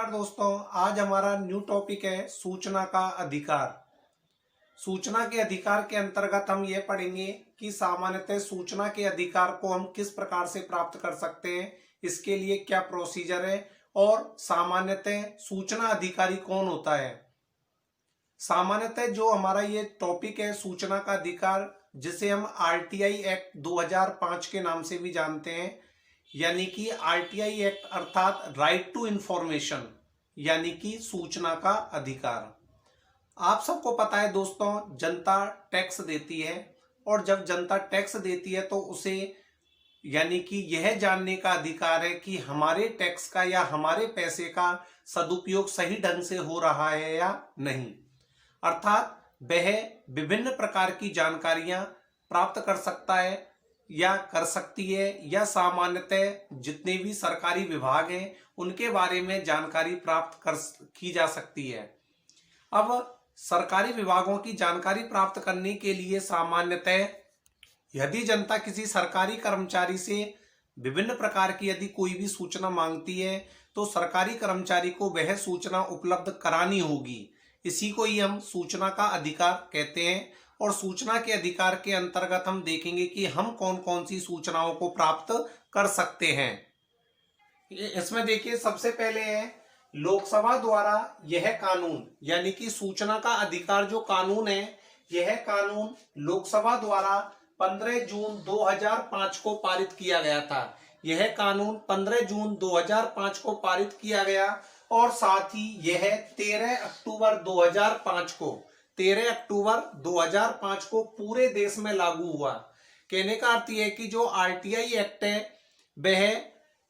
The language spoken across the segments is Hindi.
नमस्कार दोस्तों। आज हमारा न्यू टॉपिक है सूचना का अधिकार। सूचना के अधिकार के अंतर्गत हम ये पढ़ेंगे कि सामान्यतः सूचना के अधिकार को हम किस प्रकार से प्राप्त कर सकते हैं, इसके लिए क्या प्रोसीजर है और सामान्यतः सूचना अधिकारी कौन होता है। सामान्यतः जो हमारा ये टॉपिक है सूचना का अधिकार, जिसे हम आरटीआई एक्ट 2005 के नाम से भी जानते हैं, यानी कि आरटीआई एक्ट अर्थात राइट टू इंफॉर्मेशन, यानी कि सूचना का अधिकार। आप सबको पता है दोस्तों, जनता टैक्स देती है और जब जनता टैक्स देती है तो उसे यानी कि यह जानने का अधिकार है कि हमारे टैक्स का या हमारे पैसे का सदुपयोग सही ढंग से हो रहा है या नहीं। अर्थात वह विभिन्न प्रकार की जानकारियां प्राप्त कर सकता है या कर सकती है, या सामान्यतः जितने भी सरकारी विभाग हैं उनके बारे में जानकारी प्राप्त की जा सकती है। अब सरकारी विभागों की जानकारी प्राप्त करने के लिए सामान्यतः यदि जनता किसी सरकारी कर्मचारी से विभिन्न प्रकार की यदि कोई भी सूचना मांगती है तो सरकारी कर्मचारी को वह सूचना उपलब्ध करानी होगी। इसी को ही हम सूचना का अधिकार कहते हैं। और सूचना के अधिकार के अंतर्गत हम देखेंगे कि हम कौन कौन सी सूचनाओं को प्राप्त कर सकते हैं। इसमें देखिए, सबसे पहले है लोकसभा द्वारा यह कानून, यानी कि सूचना का अधिकार जो कानून है, यह कानून लोकसभा द्वारा 15 जून 2005 को पारित किया गया था। यह कानून 15 जून 2005 को पारित किया गया और साथ ही यह 13 अक्टूबर 2005 को पूरे देश में लागू हुआ। कहने का अर्थ यह है कि जो आरटीआई एक्ट है वह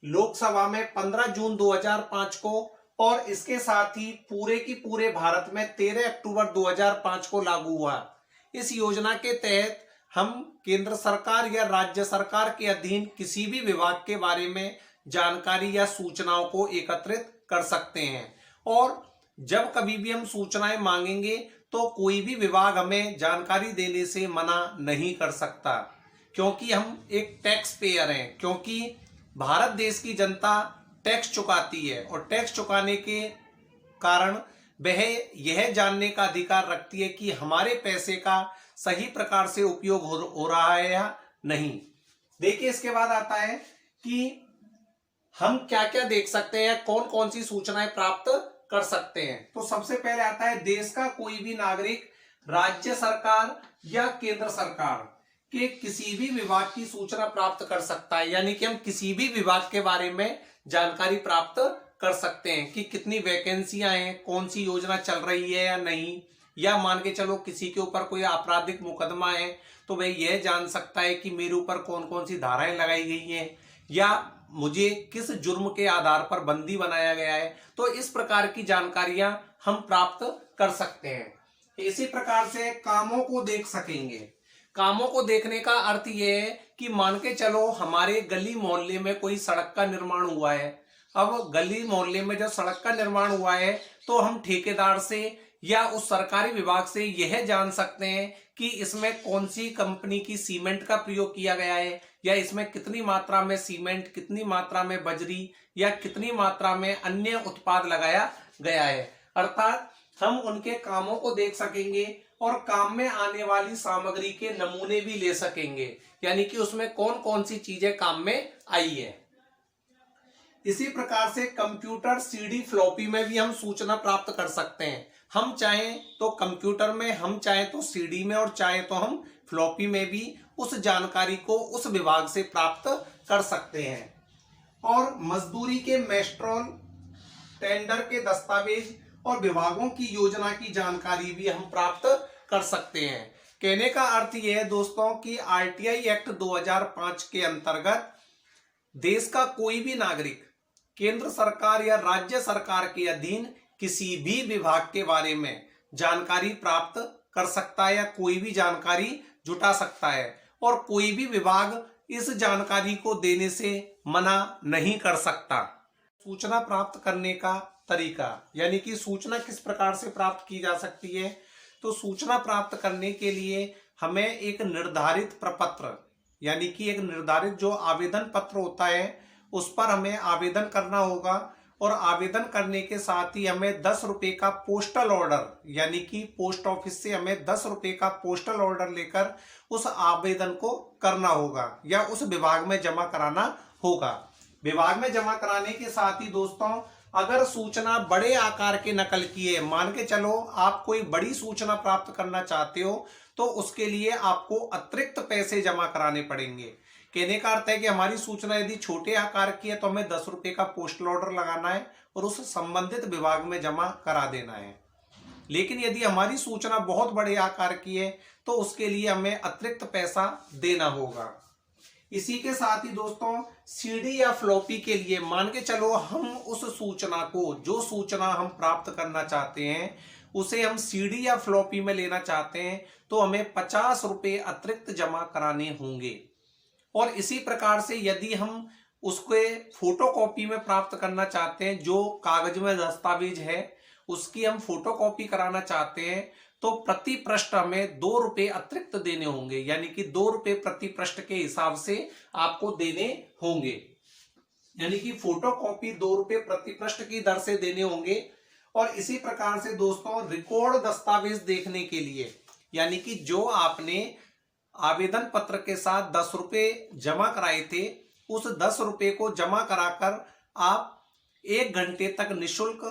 लोकसभा में 15 जून 2005 को और इसके साथ ही पूरे की पूरे भारत में 13 अक्टूबर 2005 को लागू हुआ। इस योजना के तहत हम केंद्र सरकार या राज्य सरकार के अधीन किसी भी विभाग के बारे में जानकारी या सूचनाओं को एकत्रित कर सकते हैं। और जब कभी भी हम सूचनाएं मांगेंगे तो कोई भी विभाग हमें जानकारी देने से मना नहीं कर सकता, क्योंकि हम एक टैक्स पेयर हैं। क्योंकि भारत देश की जनता टैक्स चुकाती है और टैक्स चुकाने के कारण वह यह जानने का अधिकार रखती है कि हमारे पैसे का सही प्रकार से उपयोग हो रहा है या नहीं। देखिए, इसके बाद आता है कि हम क्या क्या देख सकते हैं, कौन कौन सी सूचनाएं प्राप्त कर सकते हैं। तो सबसे पहले आता है देश का कोई भी नागरिक राज्य सरकार या केंद्र सरकार के किसी भी विभाग की सूचना प्राप्त कर सकता है। यानी कि हम किसी भी विभाग के बारे में जानकारी प्राप्त कर सकते हैं कि कितनी वैकेंसियां हैं, कौन सी योजना चल रही है या नहीं, या मान के चलो किसी के ऊपर कोई आपराधिक मुकदमा है तो वह यह जान सकता है कि मेरे ऊपर कौन कौन सी धाराएं लगाई गई हैं या मुझे किस जुर्म के आधार पर बंदी बनाया गया है। तो इस प्रकार की जानकारियां हम प्राप्त कर सकते हैं। इसी प्रकार से कामों को देख सकेंगे। कामों को देखने का अर्थ यह है कि मान के चलो हमारे गली मोहल्ले में कोई सड़क का निर्माण हुआ है। अब गली मोहल्ले में जब सड़क का निर्माण हुआ है तो हम ठेकेदार से या उस सरकारी विभाग से यह जान सकते हैं कि इसमें कौन सी कंपनी की सीमेंट का प्रयोग किया गया है, या इसमें कितनी मात्रा में सीमेंट, कितनी मात्रा में बजरी या कितनी मात्रा में अन्य उत्पाद लगाया गया है। अर्थात हम उनके कामों को देख सकेंगे और काम में आने वाली सामग्री के नमूने भी ले सकेंगे, यानी कि उसमें कौन कौन सी चीजें काम में आई है। इसी प्रकार से कंप्यूटर, सीडी, फ्लॉपी में भी हम सूचना प्राप्त कर सकते हैं। हम चाहें तो कंप्यूटर में, हम चाहें तो सीडी में और चाहें तो हम फ्लॉपी में भी उस जानकारी को उस विभाग से प्राप्त कर सकते हैं। और मजदूरी के मेस्ट्रोल, टेंडर के दस्तावेज और विभागों की योजना की जानकारी भी हम प्राप्त कर सकते हैं। कहने का अर्थ यह है दोस्तों कि आरटीआई एक्ट 2005 के अंतर्गत देश का कोई भी नागरिक केंद्र सरकार या राज्य सरकार के अधीन किसी भी विभाग के बारे में जानकारी प्राप्त कर सकता है या कोई भी जानकारी जुटा सकता है, और कोई भी विभाग इस जानकारी को देने से मना नहीं कर सकता। सूचना प्राप्त करने का तरीका, यानी कि सूचना किस प्रकार से प्राप्त की जा सकती है। तो सूचना प्राप्त करने के लिए हमें एक निर्धारित प्रपत्र, यानी कि एक निर्धारित जो आवेदन पत्र होता है उस पर हमें आवेदन करना होगा और आवेदन करने के साथ ही हमें 10 रुपए का पोस्टल ऑर्डर, यानी कि पोस्ट ऑफिस से हमें 10 रुपए का पोस्टल ऑर्डर लेकर उस आवेदन को करना होगा या उस विभाग में जमा कराना होगा। विभाग में जमा कराने के साथ ही दोस्तों, अगर सूचना बड़े आकार के नकल की है, मान के चलो आप कोई बड़ी सूचना प्राप्त करना चाहते हो, तो उसके लिए आपको अतिरिक्त पैसे जमा कराने पड़ेंगे। कहने का अर्थ है कि हमारी सूचना यदि छोटे आकार की है तो हमें 10 रुपए का पोस्टल ऑर्डर लगाना है और उस संबंधित विभाग में जमा करा देना है। लेकिन यदि हमारी सूचना बहुत बड़े आकार की है तो उसके लिए हमें अतिरिक्त पैसा देना होगा। इसी के साथ ही दोस्तों, सीडी या फ्लॉपी के लिए मान के चलो हम उस सूचना को, जो सूचना हम प्राप्त करना चाहते हैं उसे हम सीडी या फ्लॉपी में लेना चाहते हैं, तो हमें 50 रुपए अतिरिक्त जमा कराने होंगे। और इसी प्रकार से यदि हम उसके फोटोकॉपी में प्राप्त करना चाहते हैं, जो कागज में दस्तावेज है उसकी हम फोटोकॉपी कराना चाहते हैं, तो प्रति पृष्ठ हमें 2 रुपए अतिरिक्त देने होंगे, यानी कि 2 रुपए प्रति पृष्ठ के हिसाब से आपको देने होंगे। यानी कि फोटोकॉपी 2 रुपए प्रति पृष्ठ की दर से देने होंगे। और इसी प्रकार से दोस्तों, रिकॉर्ड दस्तावेज देखने के लिए, यानी कि जो आपने आवेदन पत्र के साथ 10 रुपए जमा कराए थे, उस 10 रुपए को जमा कराकर आप 1 घंटे तक निःशुल्क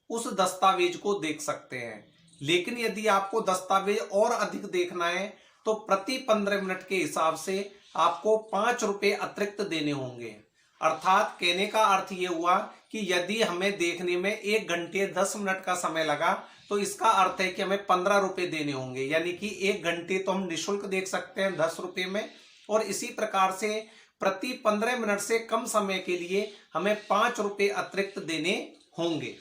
उस दस्तावेज को देख सकते हैं। लेकिन यदि आपको दस्तावेज और अधिक देखना है तो प्रति 15 मिनट के हिसाब से आपको 5 रुपए अतिरिक्त देने होंगे। अर्थात कहने का अर्थ ये हुआ कि यदि हमें देखने में 1 घंटे 10 मिनट का समय लगा तो इसका अर्थ है कि हमें 15 रुपए देने होंगे, यानी कि 1 घंटे तो हम निःशुल्क देख सकते हैं 10 रुपए में, और इसी प्रकार से प्रति 15 मिनट से कम समय के लिए हमें 5 रुपए अतिरिक्त देने होंगे।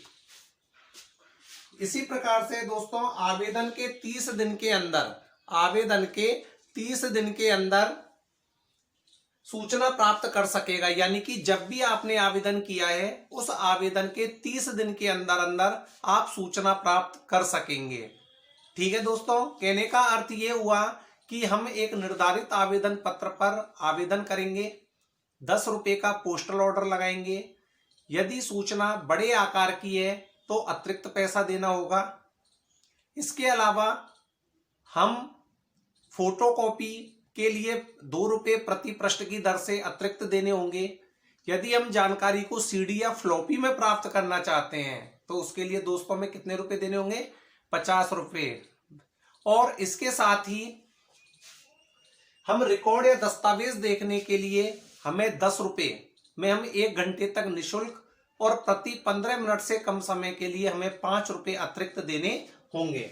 इसी प्रकार से दोस्तों, आवेदन के 30 दिन के अंदर सूचना प्राप्त कर सकेगा, यानी कि जब भी आपने आवेदन किया है उस आवेदन के 30 दिन के अंदर अंदर आप सूचना प्राप्त कर सकेंगे। ठीक है दोस्तों, कहने का अर्थ ये हुआ कि हम एक निर्धारित आवेदन पत्र पर आवेदन करेंगे, 10 रुपए का पोस्टल ऑर्डर लगाएंगे। यदि सूचना बड़े आकार की है तो अतिरिक्त पैसा देना होगा। इसके अलावा हम फोटोकॉपी के लिए 2 रुपए प्रति पृष्ठ की दर से अतिरिक्त देने होंगे। यदि हम जानकारी को सीडी या फ्लॉपी में प्राप्त करना चाहते हैं तो उसके लिए दोस्तों में कितने रुपए देने होंगे? 50 रुपए। और इसके साथ ही हम रिकॉर्ड या दस्तावेज देखने के लिए हमें 10 रुपए में हम 1 घंटे तक निःशुल्क और प्रति 15 मिनट से कम समय के लिए हमें 5 रुपए अतिरिक्त देने होंगे।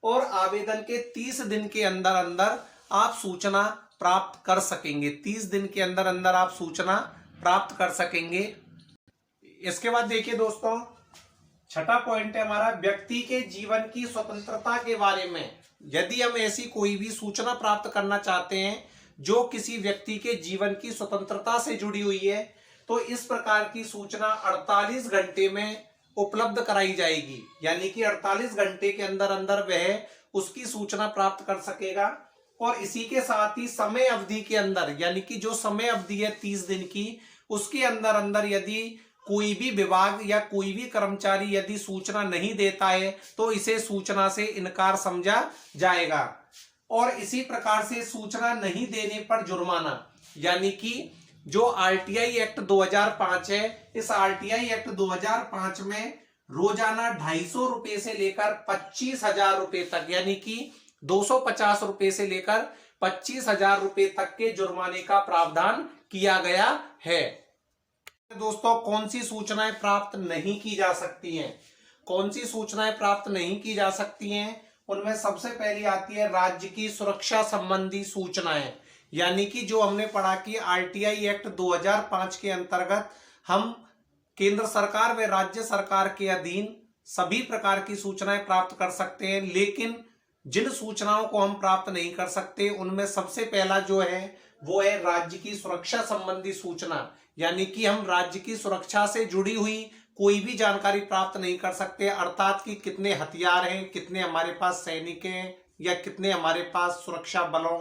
और आवेदन के 30 दिन के अंदर अंदर आप सूचना प्राप्त कर सकेंगे। 30 दिन के अंदर अंदर आप सूचना प्राप्त कर सकेंगे। इसके बाद देखिए दोस्तों, छठा पॉइंट है हमारा व्यक्ति के जीवन की स्वतंत्रता के बारे में। यदि हम ऐसी कोई भी सूचना प्राप्त करना चाहते हैं जो किसी व्यक्ति के जीवन की स्वतंत्रता से जुड़ी हुई है, तो इस प्रकार की सूचना 48 घंटे में उपलब्ध कराई जाएगी, यानी कि 48 घंटे के अंदर अंदर वह उसकी सूचना प्राप्त कर सकेगा। और इसी के साथ ही समय अवधि के अंदर, यानी कि जो समय अवधि है 30 दिन की, उसके अंदर अंदर यदि कोई भी विभाग या कोई भी कर्मचारी यदि सूचना नहीं देता है तो इसे सूचना से इनकार समझा जाएगा। और इसी प्रकार से सूचना नहीं देने पर जुर्माना, यानी कि जो आरटीआई एक्ट 2005 है, इस आरटीआई एक्ट 2005 में रोजाना 250 रुपए से लेकर 25,000 रुपए तक, यानी कि 250 रुपए से लेकर 25,000 रुपए तक के जुर्माने का प्रावधान किया गया है। दोस्तों, कौन सी सूचनाएं प्राप्त नहीं की जा सकती हैं? कौन सी सूचनाएं प्राप्त नहीं की जा सकती हैं? उनमें सबसे पहली आती है राज्य की सुरक्षा संबंधी सूचनाएं, यानी कि जो हमने पढ़ा कि आरटीआई एक्ट 2005 के अंतर्गत हम केंद्र सरकार व राज्य सरकार के अधीन सभी प्रकार की सूचनाएं प्राप्त कर सकते हैं। लेकिन जिन सूचनाओं को हम प्राप्त नहीं कर सकते उनमें सबसे पहला जो है वो है राज्य की सुरक्षा संबंधी सूचना, यानी कि हम राज्य की सुरक्षा से जुड़ी हुई कोई भी जानकारी प्राप्त नहीं कर सकते। अर्थात कि कितने हथियार हैं, कितने हमारे पास सैनिक हैं, या कितने हमारे पास सुरक्षा बलों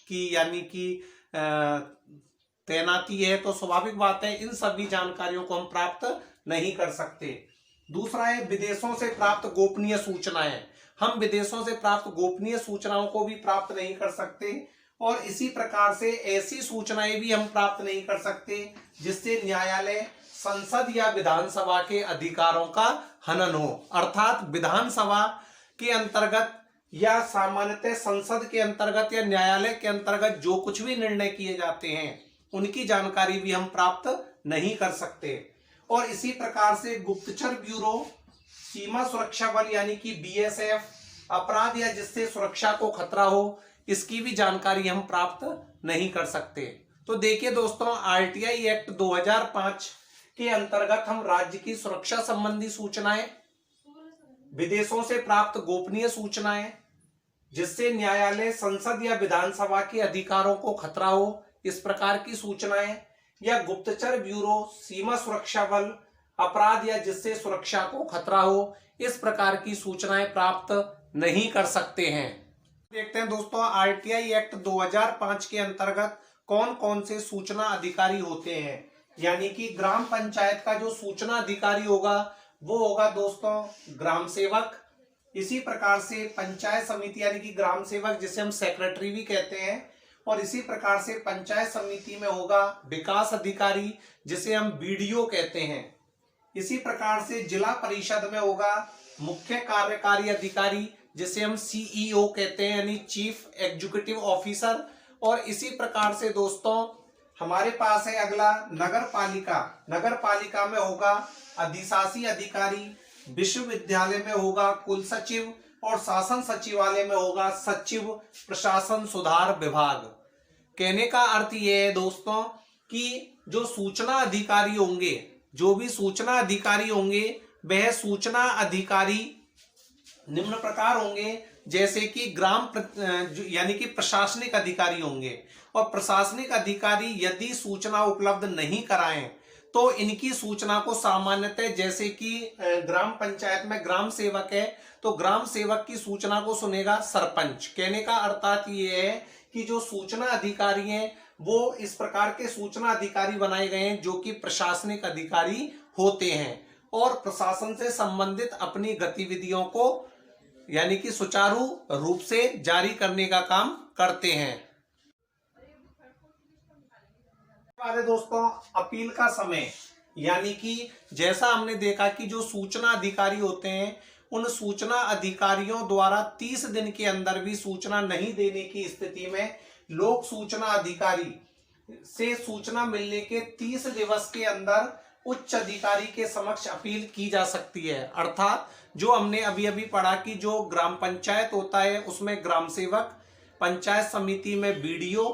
की यानी कि तैनाती है, तो स्वाभाविक बात है इन सभी जानकारियों को हम प्राप्त नहीं कर सकते। दूसरा है विदेशों से प्राप्त गोपनीय सूचनाएं। हम विदेशों से प्राप्त गोपनीय सूचनाओं को भी प्राप्त नहीं कर सकते, और इसी प्रकार से ऐसी सूचनाएं भी हम प्राप्त नहीं कर सकते जिससे न्यायालय, संसद या विधानसभा के अधिकारों का हनन हो। अर्थात विधानसभा के अंतर्गत या सामान्यतः संसद के अंतर्गत या न्यायालय के अंतर्गत जो कुछ भी निर्णय किए जाते हैं उनकी जानकारी भी हम प्राप्त नहीं कर सकते। और इसी प्रकार से गुप्तचर ब्यूरो, सीमा सुरक्षा बल यानी कि बीएसएफ, अपराध या जिससे सुरक्षा को खतरा हो, इसकी भी जानकारी हम प्राप्त नहीं कर सकते। तो देखिए दोस्तों, आरटीआई एक्ट 2005 के अंतर्गत हम राज्य की सुरक्षा संबंधी सूचनाएं, विदेशों से प्राप्त गोपनीय सूचनाएं जिससे न्यायालय, संसद या विधानसभा के अधिकारों को खतरा हो, इस प्रकार की सूचनाएं, या गुप्तचर ब्यूरो, सीमा सुरक्षा बल, अपराध या जिससे सुरक्षा को खतरा हो, इस प्रकार की सूचनाएं प्राप्त नहीं कर सकते हैं। देखते हैं दोस्तों, आरटीआई एक्ट 2005 के अंतर्गत कौन कौन से सूचना अधिकारी होते हैं। यानी कि ग्राम पंचायत का जो सूचना अधिकारी होगा वो होगा दोस्तों ग्राम सेवक। इसी प्रकार से पंचायत समिति यानी कि ग्राम सेवक जिसे हम सेक्रेटरी भी कहते हैं, और इसी प्रकार से पंचायत समिति में होगा विकास अधिकारी जिसे हम बीडीओ कहते हैं। इसी प्रकार से जिला परिषद में होगा मुख्य कार्यकारी अधिकारी जिसे हम सीईओ कहते हैं, यानी चीफ एग्जीक्यूटिव ऑफिसर। और इसी प्रकार से दोस्तों हमारे पास है अगला नगर पालिका। नगर पालिका में होगा अधिशासी अधिकारी, विश्वविद्यालय में होगा कुल सचिव, और शासन सचिवालय में होगा सचिव प्रशासन सुधार विभाग। कहने का अर्थ यह है दोस्तों कि जो सूचना अधिकारी होंगे, जो भी सूचना अधिकारी होंगे, वह सूचना अधिकारी निम्न प्रकार होंगे, जैसे कि यानी कि प्रशासनिक अधिकारी होंगे। और प्रशासनिक अधिकारी यदि सूचना उपलब्ध नहीं कराएं तो इनकी सूचना को सामान्यतः, जैसे कि ग्राम पंचायत में ग्राम सेवक है तो ग्राम सेवक की सूचना को सुनेगा सरपंच। कहने का अर्थात ये है कि जो सूचना अधिकारी हैं वो इस प्रकार के सूचना अधिकारी बनाए गए हैं जो कि प्रशासनिक अधिकारी होते हैं, और प्रशासन से संबंधित अपनी गतिविधियों को यानी कि सुचारू रूप से जारी करने का काम करते हैं। दोस्तों अपील का समय, यानी कि जैसा हमने देखा कि जो सूचना अधिकारी होते हैं उन सूचना अधिकारियों द्वारा 30 दिन के अंदर भी सूचना नहीं देने की स्थिति में लोक सूचना अधिकारी से सूचना मिलने के 30 दिवस के अंदर उच्च अधिकारी के समक्ष अपील की जा सकती है। अर्थात जो हमने अभी अभी पढ़ा कि जो ग्राम पंचायत होता है उसमें ग्राम सेवक, पंचायत समिति में बीडीओ,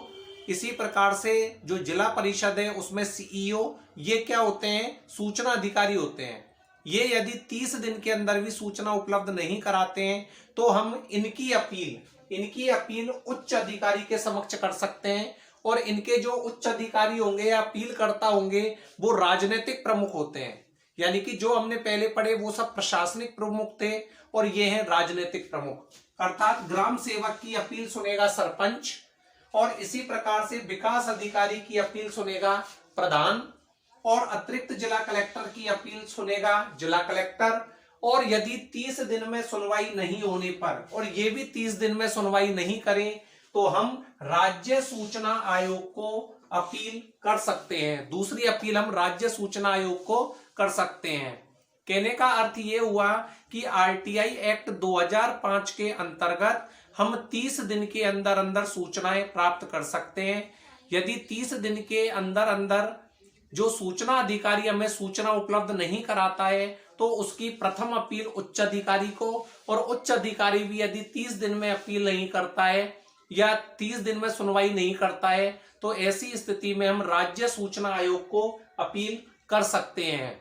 इसी प्रकार से जो जिला परिषद है उसमें सीईओ, ये क्या होते हैं, सूचना अधिकारी होते हैं। ये यदि 30 दिन के अंदर भी सूचना उपलब्ध नहीं कराते हैं तो हम इनकी अपील उच्च अधिकारी के समक्ष कर सकते हैं। और इनके जो उच्च अधिकारी होंगे या अपील करता होंगे वो राजनीतिक प्रमुख होते हैं। यानी कि जो हमने पहले पढ़े वो सब प्रशासनिक प्रमुख थे और ये हैं राजनीतिक प्रमुख। अर्थात ग्राम सेवक की अपील सुनेगा सरपंच, और इसी प्रकार से विकास अधिकारी की अपील सुनेगा प्रधान, और अतिरिक्त जिला कलेक्टर की अपील सुनेगा जिला कलेक्टर। और यदि 30 दिन में सुनवाई नहीं होने पर, और ये भी 30 दिन में सुनवाई नहीं करें, तो हम राज्य सूचना आयोग को अपील कर सकते हैं। दूसरी अपील हम राज्य सूचना आयोग को कर सकते हैं। कहने का अर्थ ये हुआ कि आरटीआई एक्ट 2005 के अंतर्गत हम 30 दिन के अंदर अंदर सूचनाएं प्राप्त कर सकते हैं। यदि 30 दिन के अंदर अंदर जो सूचना अधिकारी हमें सूचना उपलब्ध नहीं कराता है तो उसकी प्रथम अपील उच्च अधिकारी को, और उच्च अधिकारी भी यदि 30 दिन में अपील नहीं करता है या 30 दिन में सुनवाई नहीं करता है तो ऐसी स्थिति में हम राज्य सूचना आयोग को अपील कर सकते हैं।